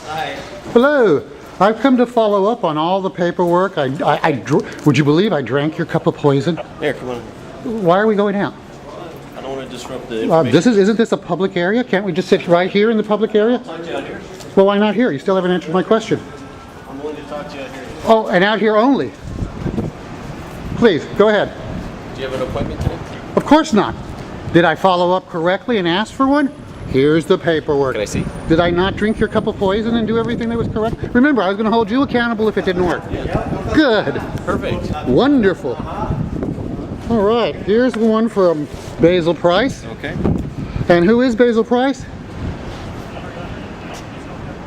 Hi. Hello. I've come to follow up on all the paperwork. Would you believe I drank your cup of poison? Here, come on. Why are we going out? I don't want to disrupt the information. Isn't this a public area? Can't we just sit right here in the public area? Talk to you out here. Well, why not here? You still haven't answered my question. I'm willing to talk to you out here. Oh, and out here only. Please, go ahead. Do you have an appointment today? Of course not. Did I follow up correctly and ask for one? Here's the paperwork. Can I see? Did I not drink your cup of poison and do everything that was correct? Remember, I was going to hold you accountable if it didn't work. Yeah. Good. Perfect. Wonderful. All right, here's one from Basil Price. Okay. And who is Basil Price?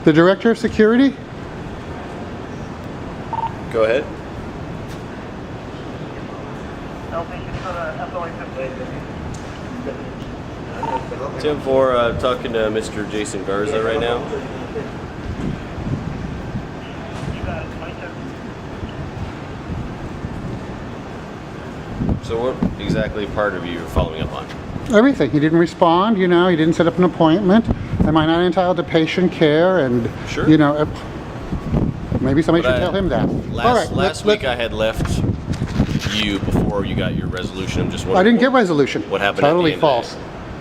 The Director of Security? Go ahead. Tim 4, talking to Mr. Jason Garza right now. So what exactly part of you are following up on? Everything. He didn't respond, you know, he didn't set up an appointment. Am I not entitled to patient care? And, Sure. you know, maybe somebody should tell him that. Last week I had left you before you got your resolution. I'm just wondering. I didn't get resolution. What happened? Totally at the end false.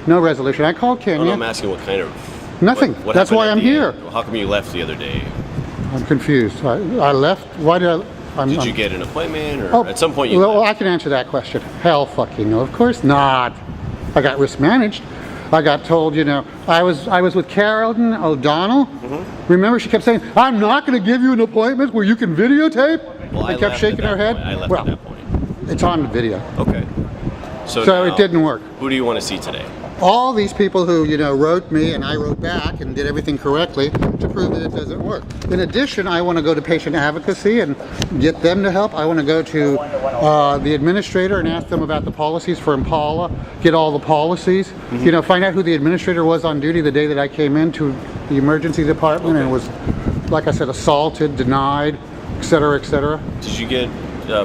No resolution. I called Kenya. Oh, no, I'm asking what kind of. Nothing. What That's happened why at I'm the here. end? How come you left the other day? I'm confused. I left. Why did I? Did you get an appointment, or at some point you? Well, left? I can answer that question. Hell fucking no. Of course not. I got risk managed. I got told, you know, I was with Carolyn O'Donnell. Mm-hmm. Remember, she kept saying, "I'm not going to give you an appointment where you can videotape." Well, I kept shaking her head. I left at that point. It's on the video. Okay. So So now, it didn't work. Who do you want to see today? All these people who, you know, wrote me and I wrote back and did everything correctly to prove that it doesn't work. In addition, I want to go to patient advocacy and get them to help. I want to go to the administrator and ask them about the policies for Impala, get all the policies, Mm-hmm. you know, find out who the administrator was on duty the day that I came into the emergency department and was, like I said, assaulted, denied, etc., etc. Did you get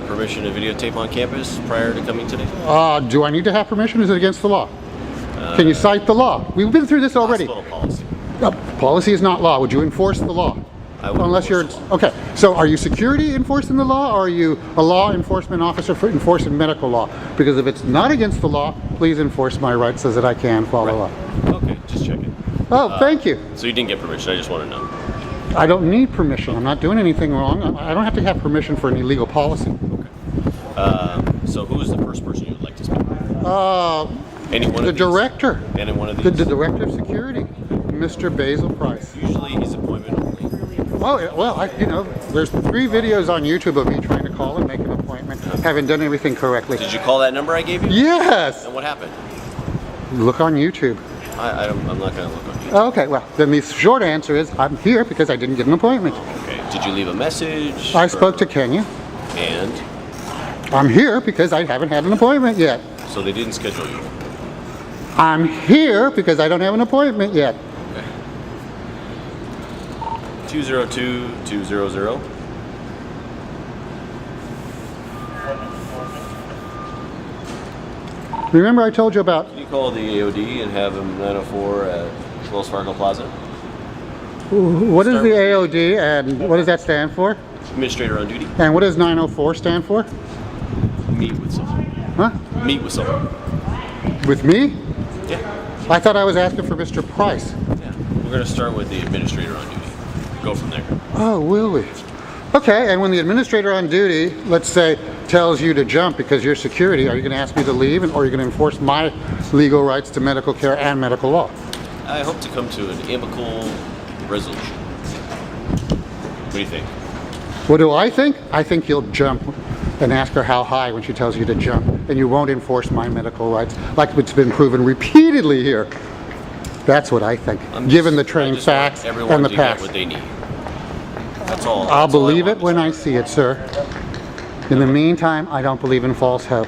permission to videotape on campus prior to coming today? Do I need to have permission? Is it against the law? Can you cite the law? We've been through this already. Hospital policy. Policy is not law. Would you enforce the law? I would Unless you're enforce the law. okay. So are you security enforcing the law, or are you a law enforcement officer for enforcing medical law? Because if it's not against the law, please enforce my rights so that I can follow up. Okay, just checking. Oh, thank you. So you didn't get permission. I just want to know. I don't need permission. I'm not doing anything wrong. I don't have to have permission for an illegal policy. So who is the first person you would like to speak with? Any one The of these? director. Any one of these? The director of security, Mr. Basil Price. Usually he's appointment only. Oh, yeah, well, you know, there's 3 videos on YouTube of me trying to call and make an appointment. Haven't done everything correctly. Did you call that number I gave you? Yes! And what happened? Look on YouTube. I'm not going to look on you. Okay, well, then the short answer is I'm here because I didn't get an appointment. Okay. Did you leave a message? I spoke to Kenya. And? I'm here because I haven't had an appointment yet. So they didn't schedule you? I'm here because I don't have an appointment yet. Okay. 202-200. Remember I told you about... Can you call the AOD and have him 904 at Wells Fargo Plaza? What is the AOD and what does that stand for? Administrator on duty. And what does 904 stand for? Meet with someone. Huh? Meet with someone. With me? Yeah. I thought I was asking for Mr. Price. Yeah. We're going to start with the administrator on duty. Go from there. Oh, will we? Okay, and when the administrator on duty, let's say, tells you to jump because you're security, are you going to ask me to leave, or are you going to enforce my legal rights to medical care and medical law? I hope to come to an amicable resolution. What do you think? What do I think? I think you'll jump and ask her how high when she tells you to jump, and you won't enforce my medical rights, like it's been proven repeatedly here. That's what I think, given the trained facts and the past. past. What they need. That's all. I'll believe it when I see it, sir. In the meantime, I don't believe in false hope.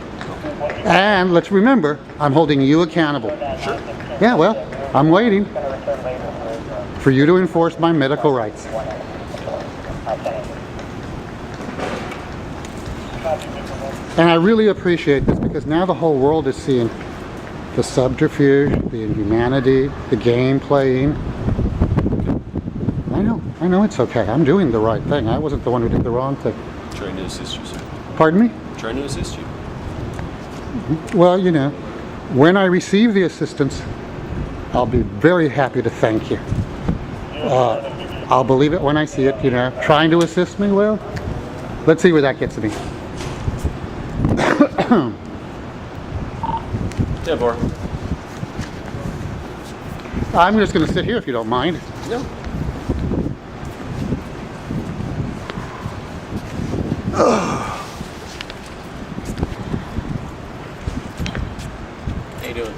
And let's remember, I'm holding you accountable. Sure. Yeah, well, I'm waiting for you to enforce my medical rights. And I really appreciate this because now the whole world is seeing the subterfuge, the inhumanity, the game playing. I I know it's okay. I'm doing the right thing. I wasn't the one who did the wrong thing. Trying to assist you, sir. Pardon me? Trying to assist you. Well, you know, when I receive the assistance, I'll be very happy to thank you. I'll believe it when I see it, you know. Trying to assist me, well, let's see where that gets me. 10-4. I'm just going to sit here if you don't mind. No. How you doing?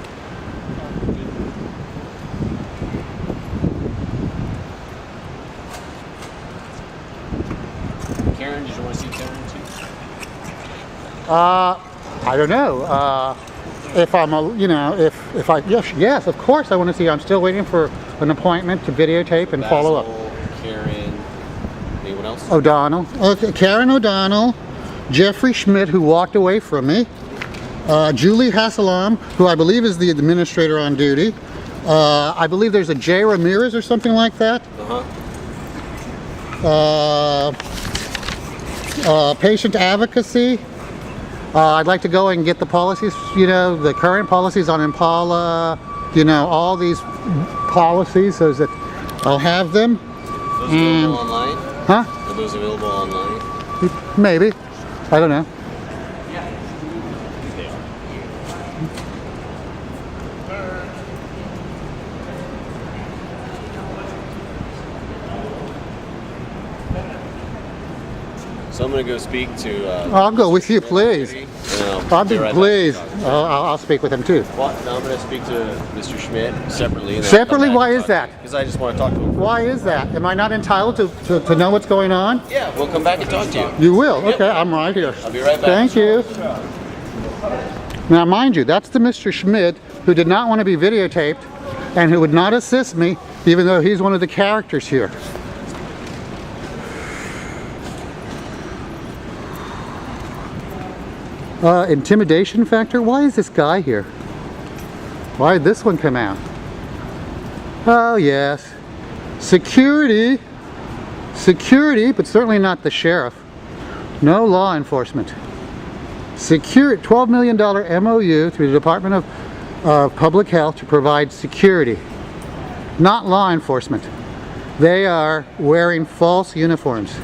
Karen, did you want to see Karen too? I don't know. If I'm a, you know, if I, yes, of course I want to see. I'm still waiting for an appointment to videotape and follow up. Karen, anyone else? O'Donnell. Okay, Karen O'Donnell, Jeffrey Schmidt, who walked away from me, Julie Hassalam, who I believe is the administrator on duty. I believe there's a Jay Ramirez or something like that. Patient advocacy. I'd like to go and get the policies, you know, the current policies on Impala, you know, all these policies so that I'll have them. Those available online? Huh? Are those available online? Maybe. I don't know. So I'm going to go speak to... I'll go with you, please. I'll be pleased. I'll speak with him too. Well, no, I'm going to speak to Mr. Schmidt separately. And Separately? Why is that? Because I just want to talk to him. Why is that? Am I not entitled to know what's going on? Yeah, we'll come back and talk to you. You will? Yep. Okay, I'm right here. I'll be right back. Thank you. Now, mind you, that's the Mr. Schmidt who did not want to be videotaped and who would not assist me, even though he's one of the characters here. Intimidation factor? Why is this guy here? Why did this one come out? Oh yes. Security. Security, but certainly not the sheriff. No law enforcement. $12 million MOU through the Department of Public Health to provide security. Not law enforcement. They are wearing false uniforms.